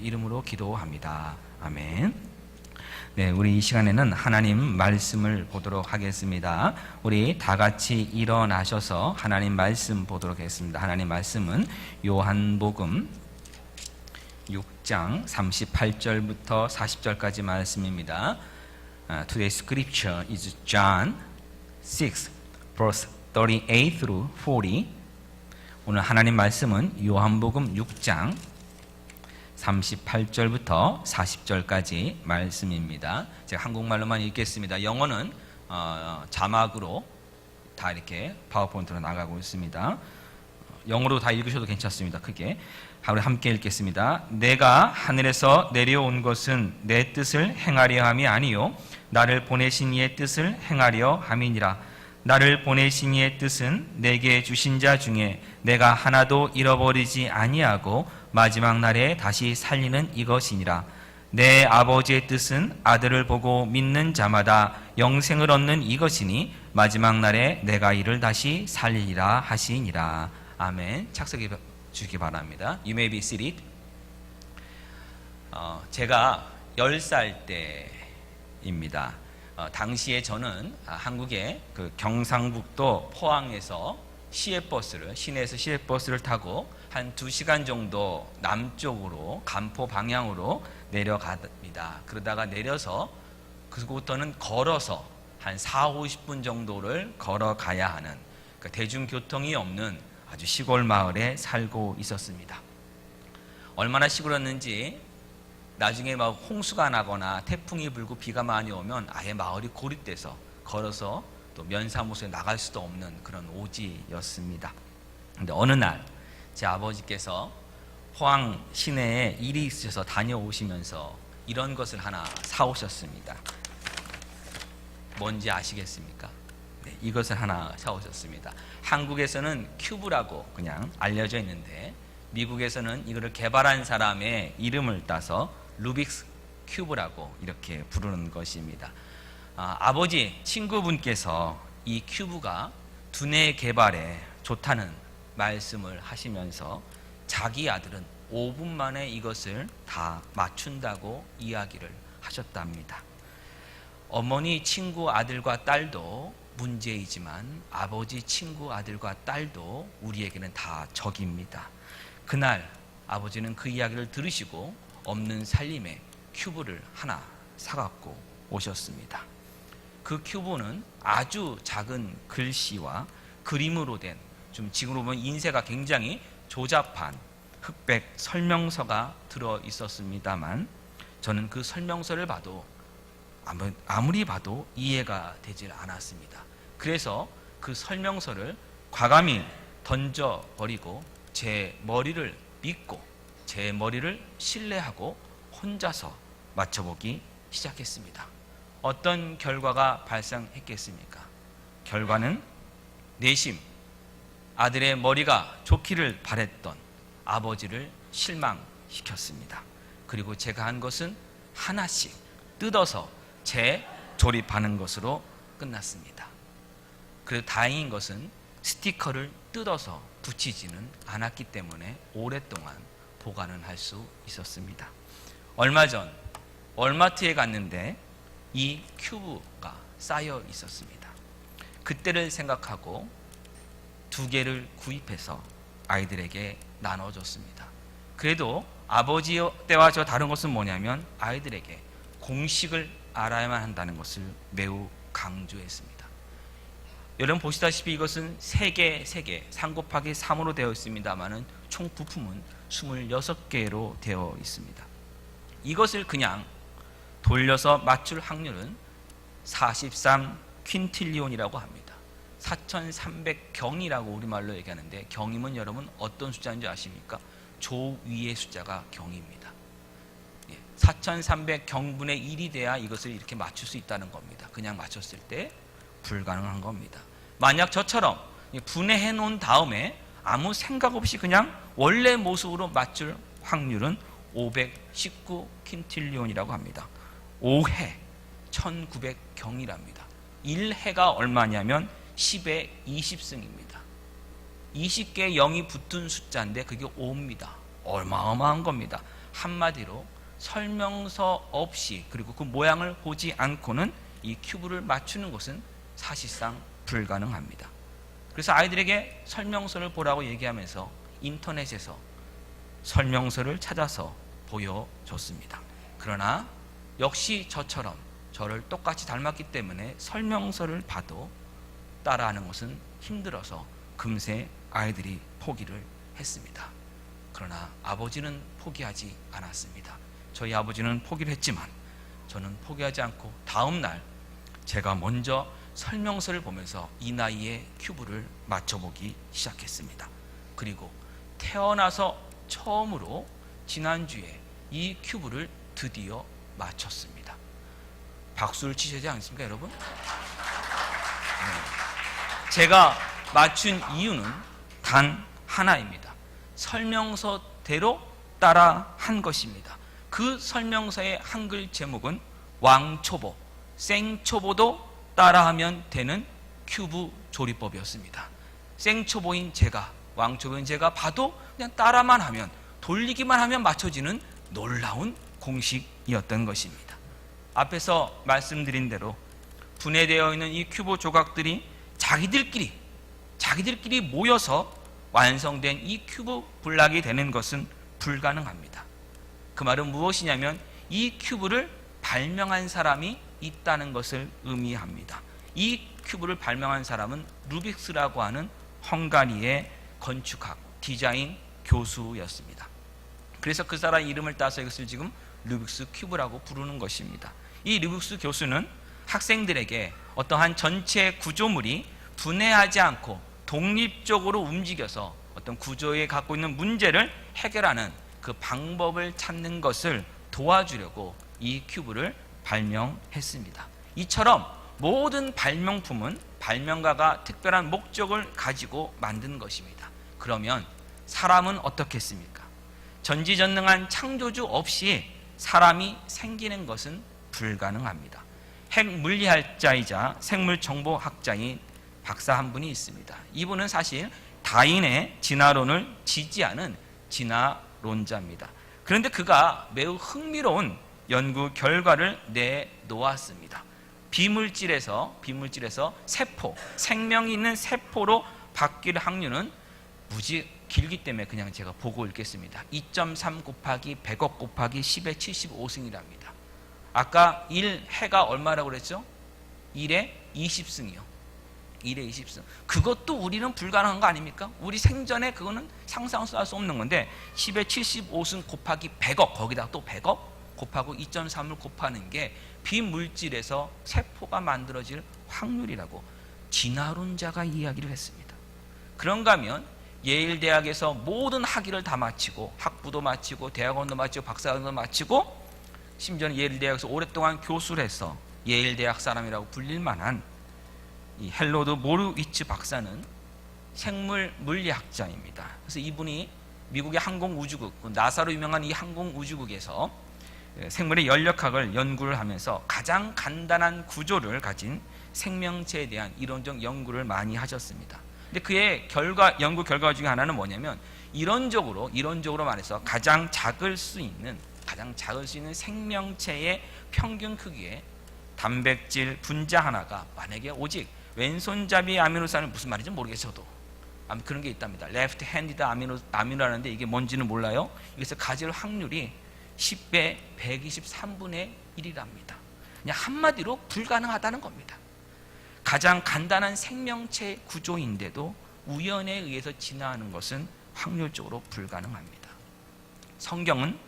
주의 이름으로 기도합니다. 아멘. 네, 우리 이 시간에는 하나님 말씀을 보도록 하겠습니다. 우리 다 같이 일어나셔서 하나님 말씀 보도록 하겠습니다. 하나님 말씀은 요한복음 6장 38절부터 40절까지 말씀입니다. Today's scripture is John 6, verse 38 through 40. 오늘 하나님 말씀은 요한복음 6장 38절부터 40절까지 말씀입니다. 제가 한국말로만 읽겠습니다. 영어는 자막으로 다 이렇게 파워포인트로 나가고 있습니다. 영어로 다 읽으셔도 괜찮습니다. 크게. 우리 함께 읽겠습니다. 내가 하늘에서 내려온 것은 내 뜻을 행하려 함이 아니요 나를 보내신 이의 뜻을 행하려 함이니라. 나를 보내신 이의 뜻은 내게 주신 자 중에 내가 하나도 잃어버리지 아니하고 마지막 날에 다시 살리는 이것이니라. 내 아버지의 뜻은 아들을 보고 믿는 자마다 영생을 얻는 이것이니 마지막 날에 내가 이를 다시 살리리라 하시니라. 아멘. 착석해 주시기 바랍니다. You may be seated. 제가 10살 때입니다. 당시에 저는 한국의 그 경상북도 포항에서 시내에서 시외버스를 타고 한 2시간 정도 남쪽으로 간포 방향으로 내려갑니다. 그러다가 내려서 그곳부터는 걸어서 한 40-50분 정도를 걸어가야 하는 대중교통이 없는 아주 시골 마을에 살고 있었습니다. 얼마나 시골이었는지 나중에 막 홍수가 나거나 태풍이 불고 비가 많이 오면 아예 마을이 고립돼서 걸어서 또 면사무소에 나갈 수도 없는 그런 오지였습니다. 근데 어느 날 제 아버지께서 포항 시내에 일이 있으셔서 다녀오시면서 이런 것을 하나 사오셨습니다. 뭔지 아시겠습니까? 네, 이것을 하나 사오셨습니다. 한국에서는 큐브라고 그냥 알려져 있는데 미국에서는 이거를 개발한 사람의 이름을 따서 루빅스 큐브라고 이렇게 부르는 것입니다. 아버지 친구분께서 이 큐브가 두뇌 개발에 좋다는 말씀을 하시면서 자기 아들은 5분 만에 이것을 다 맞춘다고 이야기를 하셨답니다. 어머니 친구 아들과 딸도 문제이지만 아버지 친구 아들과 딸도 우리에게는 다 적입니다. 그날 아버지는 그 이야기를 들으시고 없는 살림에 큐브를 하나 사갖고 오셨습니다. 그 큐브는 아주 작은 글씨와 그림으로 된 좀 지금으로 보면 인쇄가 굉장히 조잡한 흑백 설명서가 들어 있었습니다만 저는 그 설명서를 봐도 아무리 봐도 이해가 되질 않았습니다. 그래서 그 설명서를 과감히 던져버리고 제 머리를 믿고 제 머리를 신뢰하고 혼자서 맞춰보기 시작했습니다. 어떤 결과가 발생했겠습니까? 결과는 내심 아들의 머리가 좋기를 바랬던 아버지를 실망시켰습니다. 그리고 제가 한 것은 하나씩 뜯어서 재조립하는 것으로 끝났습니다. 그래도 다행인 것은 스티커를 뜯어서 붙이지는 않았기 때문에 오랫동안 보관을 할 수 있었습니다. 얼마 전 월마트에 갔는데 이 큐브가 쌓여 있었습니다. 그때를 생각하고 2개를 구입해서 아이들에게 나눠줬습니다. 그래도 아버지 때와 저 다른 것은 뭐냐면 아이들에게 공식을 알아야만 한다는 것을 매우 강조했습니다. 여러분 보시다시피 이것은 3개 3 곱하기 3으로 되어 있습니다만은 총 부품은 26개로 되어 있습니다. 이것을 그냥 돌려서 맞출 확률은 43 퀸틸리온이라고 합니다. 4300경이라고 우리말로 얘기하는데 경이면 여러분 어떤 숫자인지 아십니까? 조 위의 숫자가 경입니다. 4300경분의 1이 돼야 이것을 이렇게 맞출 수 있다는 겁니다. 그냥 맞췄을 때 불가능한 겁니다. 만약 저처럼 분해해 놓은 다음에 아무 생각 없이 그냥 원래 모습으로 맞출 확률은 519 퀸틸리온이라고 합니다. 5해 1900경이랍니다. 1해가 얼마냐면 10의 20승입니다. 20개의 0이 붙은 숫자인데 그게 5입니다. 어마어마한 겁니다. 한마디로 설명서 없이 그리고 그 모양을 보지 않고는 이 큐브를 맞추는 것은 사실상 불가능합니다. 그래서 아이들에게 설명서를 보라고 얘기하면서 인터넷에서 설명서를 찾아서 보여줬습니다. 그러나 역시 저처럼 저를 똑같이 닮았기 때문에 설명서를 봐도 따라하는 것은 힘들어서 금세 아이들이 포기를 했습니다. 그러나 아버지는 포기하지 않았습니다. 저희 아버지는 포기를 했지만 저는 포기하지 않고 다음 날 제가 먼저 설명서를 보면서 이 나이에 큐브를 맞춰보기 시작했습니다. 그리고 태어나서 처음으로 지난주에 이 큐브를 드디어 맞췄습니다. 박수를 치셔야 되지 않습니까, 여러분? 네. 제가 맞춘 이유는 단 하나입니다. 설명서대로 따라 한 것입니다. 그 설명서의 한글 제목은 왕초보, 생초보도 따라하면 되는 큐브 조리법이었습니다. 생초보인 제가, 왕초보인 제가 봐도 그냥 따라만 하면, 돌리기만 하면 맞춰지는 놀라운 공식이었던 것입니다. 앞에서 말씀드린 대로 분해되어 있는 이 큐브 조각들이 자기들끼리 모여서 완성된 이 큐브 블락이 되는 것은 불가능합니다. 그 말은 무엇이냐면 이 큐브를 발명한 사람이 있다는 것을 의미합니다. 이 큐브를 발명한 사람은 루빅스라고 하는 헝가리의 건축학, 디자인 교수였습니다. 그래서 그 사람 이름을 따서 이것을 지금 루빅스 큐브라고 부르는 것입니다. 이 루빅스 교수는 학생들에게 어떠한 전체 구조물이 분해하지 않고 독립적으로 움직여서 어떤 구조에 갖고 있는 문제를 해결하는 그 방법을 찾는 것을 도와주려고 이 큐브를 발명했습니다. 이처럼 모든 발명품은 발명가가 특별한 목적을 가지고 만든 것입니다. 그러면 사람은 어떻겠습니까? 전지전능한 창조주 없이 사람이 생기는 것은 불가능합니다. 핵물리학자이자 생물정보학자인 박사 한 분이 있습니다. 이분은 사실 다윈의 진화론을 지지하는 진화론자입니다. 그런데 그가 매우 흥미로운 연구 결과를 내놓았습니다. 비물질에서 세포, 생명이 있는 세포로 바뀔 확률은 무지 길기 때문에 그냥 제가 보고 읽겠습니다. 2.3 곱하기 100억 곱하기 10의 75승이랍니다. 아까 1해가 얼마라고 그랬죠? 1의 20승이요. 1의 20승. 그것도 우리는 불가능한 거 아닙니까? 우리 생전에 그거는 상상도 할 수 없는 건데 10의 75승 곱하기 100억, 거기다 또 100억 곱하고 2.3을 곱하는 게 비물질에서 세포가 만들어질 확률이라고 진화론자가 이야기를 했습니다. 그런가 하면 예일대학에서 모든 학위를 다 마치고 학부도 마치고 대학원도 마치고 박사학위도 마치고 심지어는 예일대학에서 오랫동안 교수를 해서 예일대학 사람이라고 불릴 만한 이 헬로드 모르위츠 박사는 생물 물리학자입니다. 그래서 이분이 미국의 항공우주국, 나사로 유명한 이 항공우주국에서 생물의 연력학을 연구를 하면서 가장 간단한 구조를 가진 생명체에 대한 이론적 연구를 많이 하셨습니다. 근데 그의 연구 결과 중에 하나는 뭐냐면 이론적으로 말해서 가장 작을 수 있는 생명체의 평균 크기의 단백질 분자 하나가 만약에 오직 왼손잡이 아미노산은 무슨 말인지 모르겠어요. 저도 아무튼 그런 게 있답니다. 레프트 핸디드 아미노라는데 이게 뭔지는 몰라요. 이것을 가질 확률이 10배 123분의 1이랍니다. 그냥 한마디로 불가능하다는 겁니다. 가장 간단한 생명체 구조인데도 우연에 의해서 진화하는 것은 확률적으로 불가능합니다. 성경은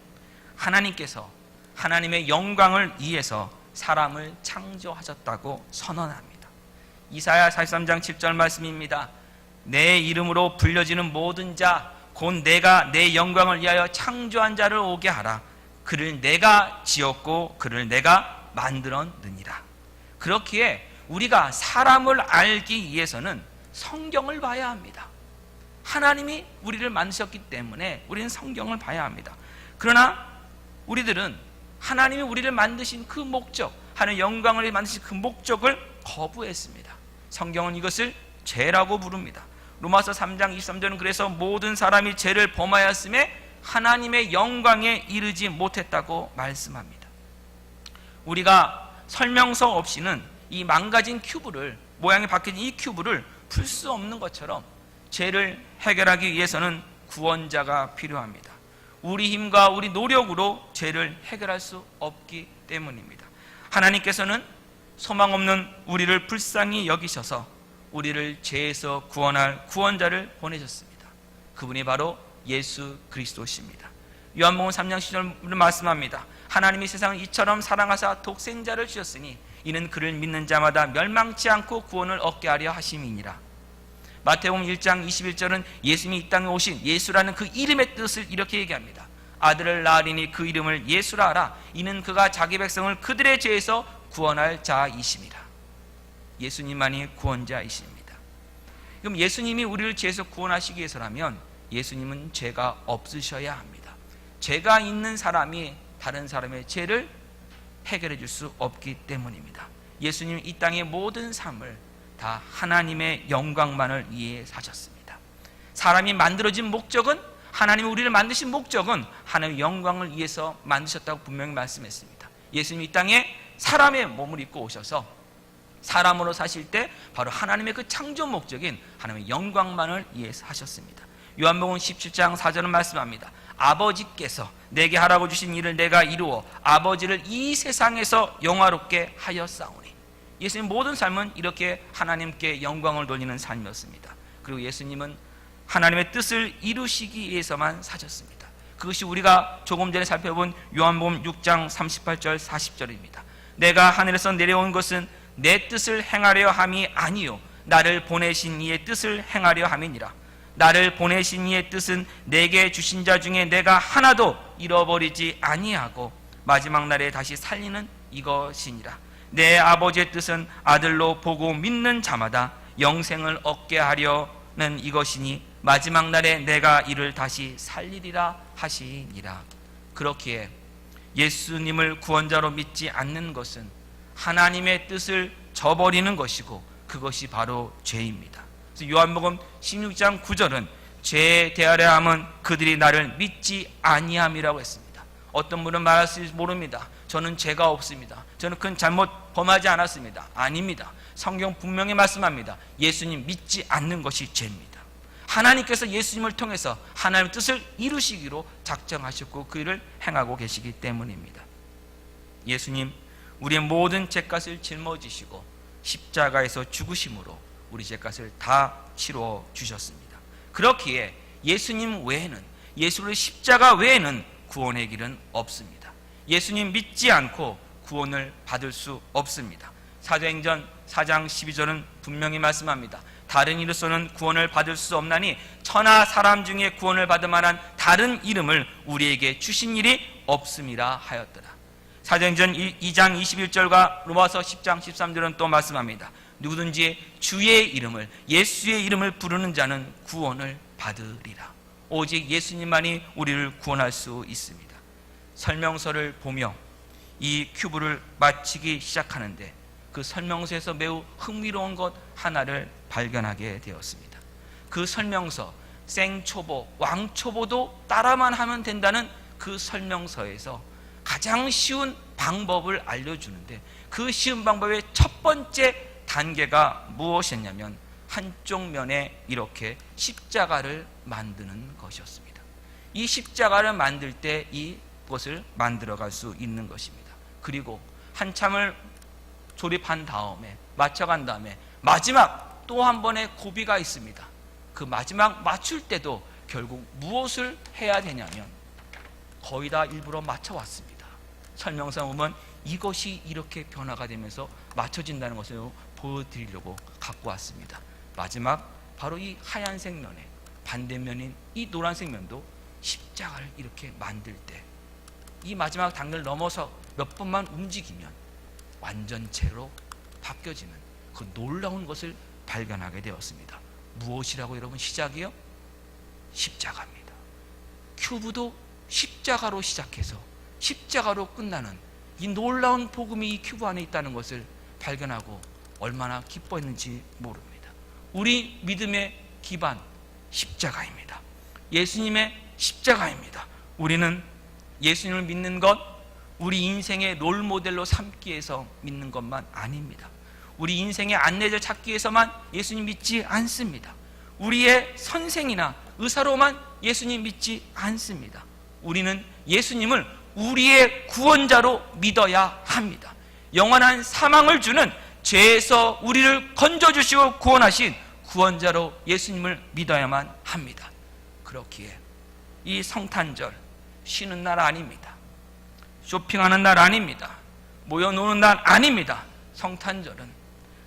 하나님께서 하나님의 영광을 위해서 사람을 창조하셨다고 선언합니다. 이사야 43장 7절 말씀입니다. 내 이름으로 불려지는 모든 자 곧 내가 내 영광을 위하여 창조한 자를 오게 하라. 그를 내가 지었고 그를 내가 만들었느니라. 그렇기에 우리가 사람을 알기 위해서는 성경을 봐야 합니다. 하나님이 우리를 만드셨기 때문에 우리는 성경을 봐야 합니다. 그러나 우리들은 하나님이 우리를 만드신 그 목적, 하나님의 영광을 만드신 그 목적을 거부했습니다. 성경은 이것을 죄라고 부릅니다. 로마서 3장 23절은 그래서 모든 사람이 죄를 범하였음에 하나님의 영광에 이르지 못했다고 말씀합니다. 우리가 설명서 없이는 이 망가진 큐브를, 모양이 바뀌어진 이 큐브를 풀 수 없는 것처럼 죄를 해결하기 위해서는 구원자가 필요합니다. 우리 힘과 우리 노력으로 죄를 해결할 수 없기 때문입니다. 하나님께서는 소망 없는 우리를 불쌍히 여기셔서 우리를 죄에서 구원할 구원자를 보내셨습니다. 그분이 바로 예수 그리스도십니다. 요한복음 3장 10절을 말씀합니다. 하나님이 세상을 이처럼 사랑하사 독생자를 주셨으니 이는 그를 믿는 자마다 멸망치 않고 구원을 얻게 하려 하심이니라. 마태복음 1장 21절은 예수님이 이 땅에 오신 예수라는 그 이름의 뜻을 이렇게 얘기합니다. 아들을 낳으리니 그 이름을 예수라 하라. 이는 그가 자기 백성을 그들의 죄에서 구원할 자이심이라. 예수님만이 구원자이십니다. 그럼 예수님이 우리를 죄에서 구원하시기 위해서라면 예수님은 죄가 없으셔야 합니다. 죄가 있는 사람이 다른 사람의 죄를 해결해 줄 수 없기 때문입니다. 예수님이 이 땅의 모든 삶을 다 하나님의 영광만을 위해 사셨습니다. 사람이 만들어진 목적은, 하나님이 우리를 만드신 목적은 하나님의 영광을 위해서 만드셨다고 분명히 말씀했습니다. 예수님이 이 땅에 사람의 몸을 입고 오셔서 사람으로 사실 때 바로 하나님의 그 창조 목적인 하나님의 영광만을 위해서 하셨습니다. 요한복음 17장 4절은 말씀합니다. 아버지께서 내게 하라고 주신 일을 내가 이루어 아버지를 이 세상에서 영화롭게 하였사오니. 예수님 모든 삶은 이렇게 하나님께 영광을 돌리는 삶이었습니다. 그리고 예수님은 하나님의 뜻을 이루시기 위해서만 사셨습니다. 그것이 우리가 조금 전에 살펴본 요한복음 6장 38절 40절입니다. 내가 하늘에서 내려온 것은 내 뜻을 행하려 함이 아니요 나를 보내신 이의 뜻을 행하려 함이니라. 나를 보내신 이의 뜻은 내게 주신 자 중에 내가 하나도 잃어버리지 아니하고 마지막 날에 다시 살리는 이것이니라. 내 아버지의 뜻은 아들로 보고 믿는 자마다 영생을 얻게 하려는 이것이니 마지막 날에 내가 이를 다시 살리리라 하시니라. 그렇기에 예수님을 구원자로 믿지 않는 것은 하나님의 뜻을 저버리는 것이고 그것이 바로 죄입니다. 그래서 요한복음 16장 9절은 죄에 대하려 함은 그들이 나를 믿지 아니함이라고 했습니다. 어떤 분은 말할지 모릅니다. 저는 죄가 없습니다. 저는 큰 잘못 범하지 않았습니다. 아닙니다. 성경 분명히 말씀합니다. 예수님 믿지 않는 것이 죄입니다. 하나님께서 예수님을 통해서 하나님의 뜻을 이루시기로 작정하셨고 그 일을 행하고 계시기 때문입니다. 예수님 우리의 모든 죄값을 짊어지시고 십자가에서 죽으심으로 우리 죄값을 다 치러 주셨습니다. 그렇기에 예수님 외에는, 예수의 십자가 외에는 구원의 길은 없습니다. 예수님 믿지 않고 구원을 받을 수 없습니다. 사도행전 4장 12절은 분명히 말씀합니다. 다른 이로서는 구원을 받을 수 없나니 천하 사람 중에 구원을 받을 만한 다른 이름을 우리에게 주신 일이 없음이라 하였더라. 사도행전 2장 21절과 로마서 10장 13절은 또 말씀합니다. 누구든지 주의 이름을, 예수의 이름을 부르는 자는 구원을 받으리라. 오직 예수님만이 우리를 구원할 수 있습니다. 설명서를 보며 이 큐브를 마치기 시작하는데 그 설명서에서 매우 흥미로운 것 하나를 발견하게 되었습니다. 그 설명서, 생초보, 왕초보도 따라만 하면 된다는 그 설명서에서 가장 쉬운 방법을 알려주는데 그 쉬운 방법의 첫 번째 단계가 무엇이었냐면 한쪽 면에 이렇게 십자가를 만드는 것이었습니다. 이 십자가를 만들 때 이것을 만들어갈 수 있는 것입니다. 그리고 한참을 조립한 다음에 맞춰간 다음에 마지막 또 한 번의 고비가 있습니다. 그 마지막 맞출 때도 결국 무엇을 해야 되냐면 거의 다 일부러 맞춰왔습니다. 설명서 보면 이것이 이렇게 변화가 되면서 맞춰진다는 것을 보여드리려고 갖고 왔습니다. 마지막 바로 이 하얀색 면에 반대면인 이 노란색 면도 십자가를 이렇게 만들 때 이 마지막 단계를 넘어서 몇 번만 움직이면 완전체로 바뀌어지는 그 놀라운 것을 발견하게 되었습니다. 무엇이라고 여러분 시작이요? 십자가입니다. 큐브도 십자가로 시작해서 십자가로 끝나는 이 놀라운 복음이 이 큐브 안에 있다는 것을 발견하고 얼마나 기뻐했는지 모릅니다. 우리 믿음의 기반 십자가입니다. 예수님의 십자가입니다. 우리는 예수님을 믿는 것, 우리 인생의 롤모델로 삼기 위해서 믿는 것만 아닙니다. 우리 인생의 안내자 찾기 위해서만 예수님 믿지 않습니다. 우리의 선생이나 의사로만 예수님 믿지 않습니다. 우리는 예수님을 우리의 구원자로 믿어야 합니다. 영원한 사망을 주는 죄에서 우리를 건져주시고 구원하신 구원자로 예수님을 믿어야만 합니다. 그렇기에 이 성탄절 쉬는 날 아닙니다. 쇼핑하는 날 아닙니다. 모여노는 날 아닙니다. 성탄절은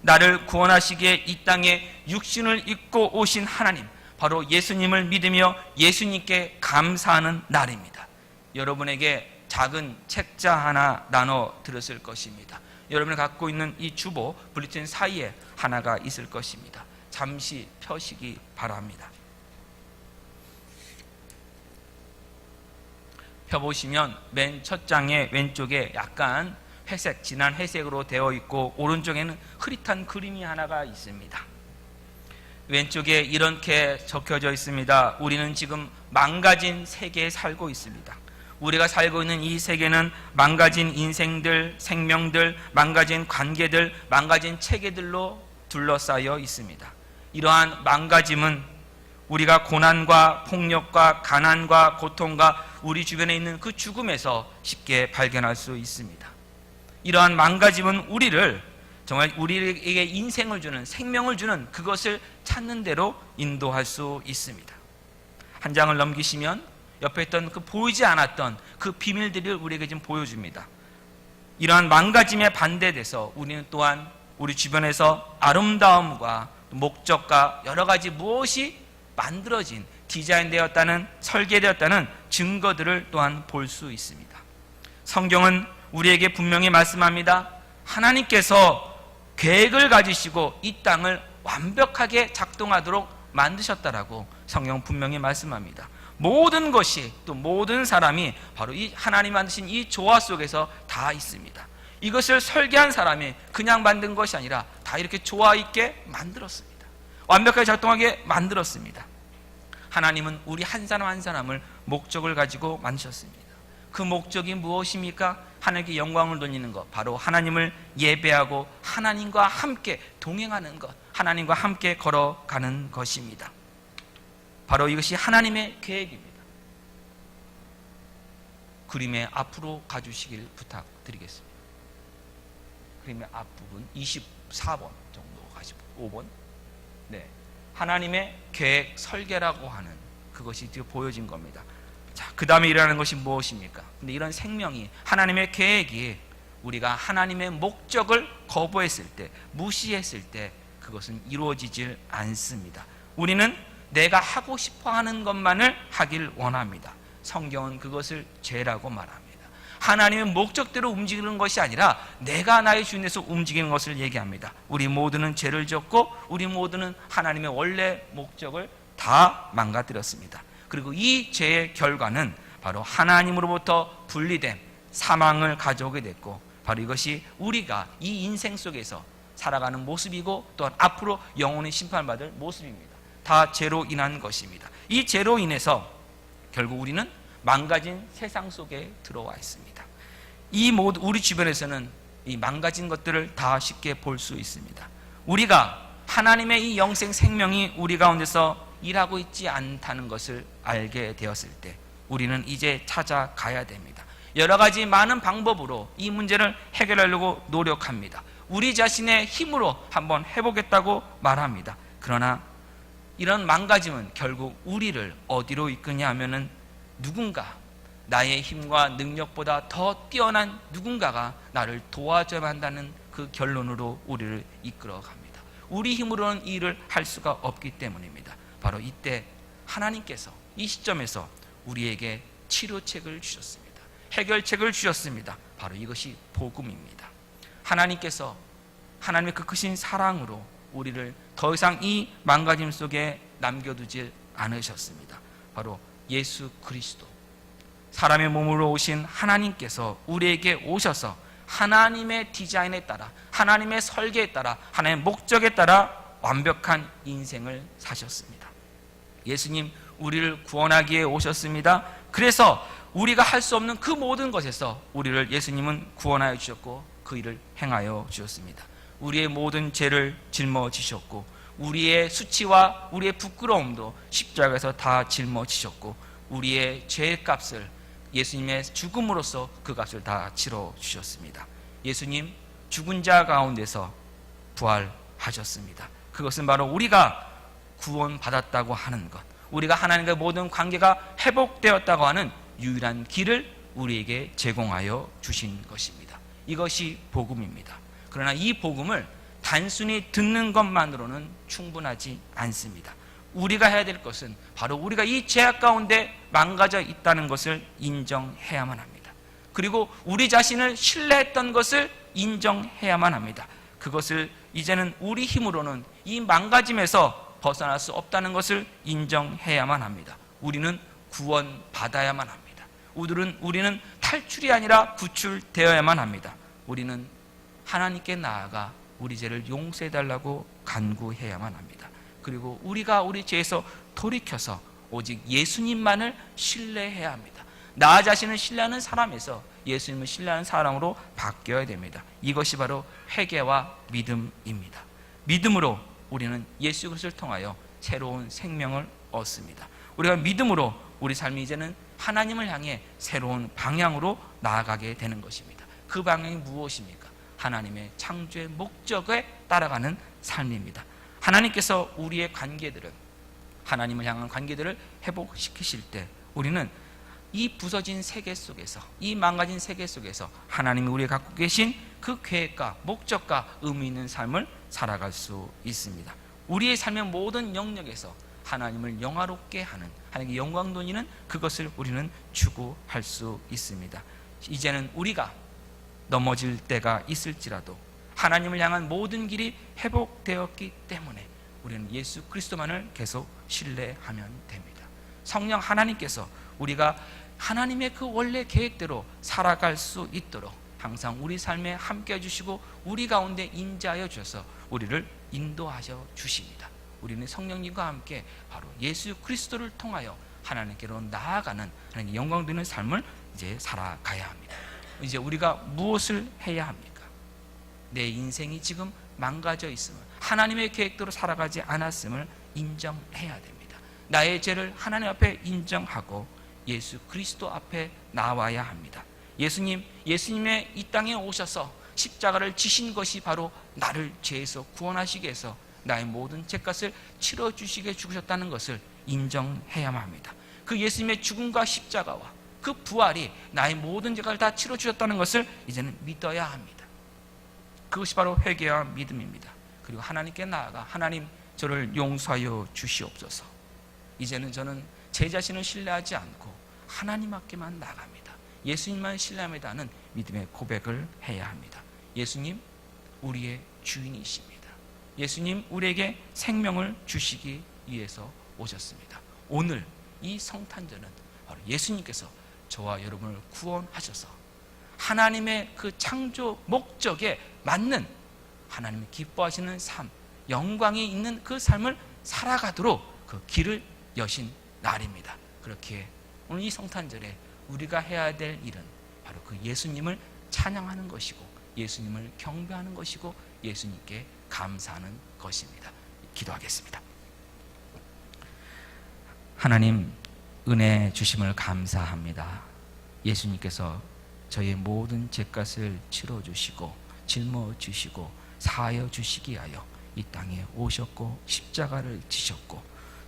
나를 구원하시기에 이 땅에 육신을 입고 오신 하나님, 바로 예수님을 믿으며 예수님께 감사하는 날입니다. 여러분에게 작은 책자 하나 나눠 드렸을 것입니다. 여러분이 갖고 있는 이 주보 블루틴 사이에 하나가 있을 것입니다. 잠시 펴시기 바랍니다. 펴보시면 맨 첫 장의 왼쪽에 약간 회색, 진한 회색으로 되어 있고 오른쪽에는 흐릿한 그림이 하나가 있습니다. 왼쪽에 이렇게 적혀져 있습니다. 우리는 지금 망가진 세계에 살고 있습니다. 우리가 살고 있는 이 세계는 망가진 인생들, 생명들, 망가진 관계들, 망가진 체계들로 둘러싸여 있습니다. 이러한 망가짐은 우리가 고난과 폭력과 가난과 고통과 우리 주변에 있는 그 죽음에서 쉽게 발견할 수 있습니다. 이러한 망가짐은 우리를 정말 우리에게 인생을 주는, 생명을 주는 그것을 찾는 대로 인도할 수 있습니다. 한 장을 넘기시면 옆에 있던 그 보이지 않았던 그 비밀들을 우리에게 지금 보여줍니다. 이러한 망가짐에 반대돼서 우리는 또한 우리 주변에서 아름다움과 목적과 여러 가지 무엇이 만들어진, 디자인되었다는, 설계되었다는 증거들을 또한 볼 수 있습니다. 성경은 우리에게 분명히 말씀합니다. 하나님께서 계획을 가지시고 이 땅을 완벽하게 작동하도록 만드셨다라고 성경 분명히 말씀합니다. 모든 것이, 또 모든 사람이 바로 이 하나님 만드신 이 조화 속에서 다 있습니다. 이것을 설계한 사람이 그냥 만든 것이 아니라 다 이렇게 조화 있게 만들었습니다. 완벽하게 작동하게 만들었습니다. 하나님은 우리 한 사람 한 사람을 목적을 가지고 만드셨습니다. 그 목적이 무엇입니까? 하나님께 영광을 돌리는 것, 바로 하나님을 예배하고 하나님과 함께 동행하는 것, 하나님과 함께 걸어가는 것입니다. 바로 이것이 하나님의 계획입니다. 그림의 앞으로 가주시길 부탁드리겠습니다. 그림의 앞부분 24번 정도 가시고 5번. 네, 하나님의 계획 설계라고 하는 그것이 지금 보여진 겁니다. 자, 그 다음에 일어나는 것이 무엇입니까? 근데 이런 생명이, 하나님의 계획이 우리가 하나님의 목적을 거부했을 때, 무시했을 때 그것은 이루어지질 않습니다. 우리는 내가 하고 싶어 하는 것만을 하길 원합니다. 성경은 그것을 죄라고 말합니다. 하나님의 목적대로 움직이는 것이 아니라 내가 나의 주인에서 움직이는 것을 얘기합니다. 우리 모두는 죄를 졌고 우리 모두는 하나님의 원래 목적을 다 망가뜨렸습니다. 그리고 이 죄의 결과는 바로 하나님으로부터 분리된 사망을 가져오게 됐고, 바로 이것이 우리가 이 인생 속에서 살아가는 모습이고 또한 앞으로 영원히 심판받을 모습입니다. 다 죄로 인한 것입니다. 이 죄로 인해서 결국 우리는 망가진 세상 속에 들어와 있습니다. 이 모두 우리 주변에서는 이 망가진 것들을 다 쉽게 볼 수 있습니다. 우리가 하나님의 이 영생 생명이 우리 가운데서 일하고 있지 않다는 것을 알게 되었을 때 우리는 이제 찾아가야 됩니다. 여러 가지 많은 방법으로 이 문제를 해결하려고 노력합니다. 우리 자신의 힘으로 한번 해보겠다고 말합니다. 그러나 이런 망가짐은 결국 우리를 어디로 이끄냐 하면은 누군가, 나의 힘과 능력보다 더 뛰어난 누군가가 나를 도와줘야 한다는 그 결론으로 우리를 이끌어 갑니다. 우리 힘으로는 이 일을 할 수가 없기 때문입니다. 바로 이때 하나님께서 이 시점에서 우리에게 치료책을 주셨습니다. 해결책을 주셨습니다. 바로 이것이 복음입니다. 하나님께서 하나님의 그 크신 사랑으로 우리를 더 이상 이 망가짐 속에 남겨두질 않으셨습니다. 바로 예수 그리스도, 사람의 몸으로 오신 하나님께서 우리에게 오셔서 하나님의 디자인에 따라, 하나님의 설계에 따라, 하나님의 목적에 따라 완벽한 인생을 사셨습니다. 예수님 우리를 구원하기에 오셨습니다. 그래서 우리가 할 수 없는 그 모든 것에서 우리를 예수님은 구원하여 주셨고 그 일을 행하여 주셨습니다. 우리의 모든 죄를 짊어지셨고 우리의 수치와 우리의 부끄러움도 십자가에서 다 짊어지셨고 우리의 죄의 값을 예수님의 죽음으로써 그 값을 다 치러 주셨습니다. 예수님 죽은 자 가운데서 부활하셨습니다. 그것은 바로 우리가 구원받았다고 하는 것, 우리가 하나님과의 모든 관계가 회복되었다고 하는 유일한 길을 우리에게 제공하여 주신 것입니다. 이것이 복음입니다. 그러나 이 복음을 단순히 듣는 것만으로는 충분하지 않습니다. 우리가 해야 될 것은 바로 우리가 이 죄악 가운데 망가져 있다는 것을 인정해야만 합니다. 그리고 우리 자신을 신뢰했던 것을 인정해야만 합니다. 그것을 이제는 우리 힘으로는 이 망가짐에서 벗어날 수 없다는 것을 인정해야만 합니다. 우리는 구원받아야만 합니다. 우리는 탈출이 아니라 구출되어야만 합니다. 우리는 하나님께 나아가 우리 죄를 용서해달라고 간구해야만 합니다. 그리고 우리가 우리 죄에서 돌이켜서 오직 예수님만을 신뢰해야 합니다. 나 자신을 신뢰하는 사람에서 예수님을 신뢰하는 사람으로 바뀌어야 됩니다. 이것이 바로 회개와 믿음입니다. 믿음으로 우리는 예수 그리스도를 통하여 새로운 생명을 얻습니다. 우리가 믿음으로 우리 삶이 이제는 하나님을 향해 새로운 방향으로 나아가게 되는 것입니다. 그 방향이 무엇입니까? 하나님의 창조의 목적에 따라가는 삶입니다. 하나님께서 우리의 관계들을, 하나님을 향한 관계들을 회복시키실 때 우리는 이 부서진 세계 속에서, 이 망가진 세계 속에서 하나님이 우리가 갖고 계신 그 계획과 목적과 의미 있는 삶을 살아갈 수 있습니다. 우리의 삶의 모든 영역에서 하나님을 영화롭게 하는, 하나님께 영광 돌리는 그것을 우리는 추구할 수 있습니다. 이제는 우리가 넘어질 때가 있을지라도 하나님을 향한 모든 길이 회복되었기 때문에 우리는 예수 그리스도만을 계속 신뢰하면 됩니다. 성령 하나님께서 우리가 하나님의 그 원래 계획대로 살아갈 수 있도록 항상 우리 삶에 함께 해주시고 우리 가운데 인자하여 주셔서 우리를 인도하셔 주십니다. 우리는 성령님과 함께 바로 예수 그리스도를 통하여 하나님께로 나아가는 하나님께 영광 되는 삶을 이제 살아가야 합니다. 이제 우리가 무엇을 해야 합니까? 내 인생이 지금 망가져 있음을, 하나님의 계획대로 살아가지 않았음을 인정해야 됩니다. 나의 죄를 하나님 앞에 인정하고 예수 그리스도 앞에 나와야 합니다. 예수님의 이 땅에 오셔서 십자가를 지신 것이 바로 나를 죄에서 구원하시기 위해서 나의 모든 죄값을 치러주시게 죽으셨다는 것을 인정해야만 합니다. 그 예수님의 죽음과 십자가와 그 부활이 나의 모든 죄를 다 치러주셨다는 것을 이제는 믿어야 합니다. 그것이 바로 회개와 믿음입니다. 그리고 하나님께 나아가 하나님 저를 용서하여 주시옵소서. 이제는 저는 제 자신을 신뢰하지 않고 하나님께만 나갑니다. 예수님만 신뢰합니다는 믿음의 고백을 해야 합니다. 예수님 우리의 주인이십니다. 예수님 우리에게 생명을 주시기 위해서 오셨습니다. 오늘 이 성탄절은 바로 예수님께서 저와 여러분을 구원하셔서 하나님의 그 창조 목적에 맞는 하나님이 기뻐하시는 삶, 영광이 있는 그 삶을 살아가도록 그 길을 여신 날입니다. 그렇게 오늘 이 성탄절에 우리가 해야 될 일은 바로 그 예수님을 찬양하는 것이고 예수님을 경배하는 것이고 예수님께 감사하는 것입니다. 기도하겠습니다. 하나님 은혜 주심을 감사합니다. 예수님께서 저의 모든 죄값을 치러주시고 짊어지시고 사하여 주시기 위하여 이 땅에 오셨고 십자가를 지셨고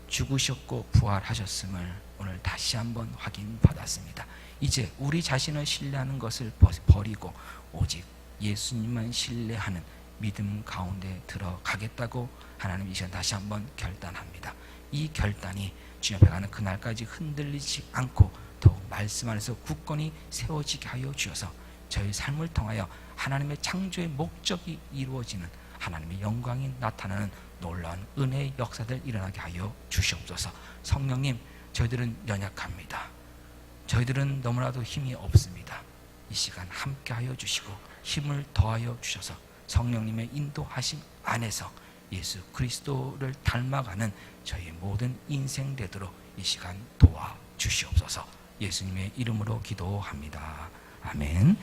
죽으셨고 부활하셨음을 오늘 다시 한번 확인받았습니다. 이제 우리 자신을 신뢰하는 것을 버리고 오직 예수님만 신뢰하는 믿음 가운데 들어가겠다고 하나님 이 시간 다시 한번 결단합니다. 이 결단이 주님 앞에 가는 그날까지 흔들리지 않고 더욱 말씀 안에서 굳건히 세워지게 하여 주셔서 저희 삶을 통하여 하나님의 창조의 목적이 이루어지는 하나님의 영광이 나타나는 놀라운 은혜의 역사들 일어나게 하여 주시옵소서. 성령님 저희들은 연약합니다. 저희들은 너무나도 힘이 없습니다. 이 시간 함께 하여 주시고 힘을 더하여 주셔서 성령님의 인도하심 안에서 예수 그리스도를 닮아가는 저희 모든 인생 되도록 이 시간 도와주시옵소서. 예수님의 이름으로 기도합니다. 아멘.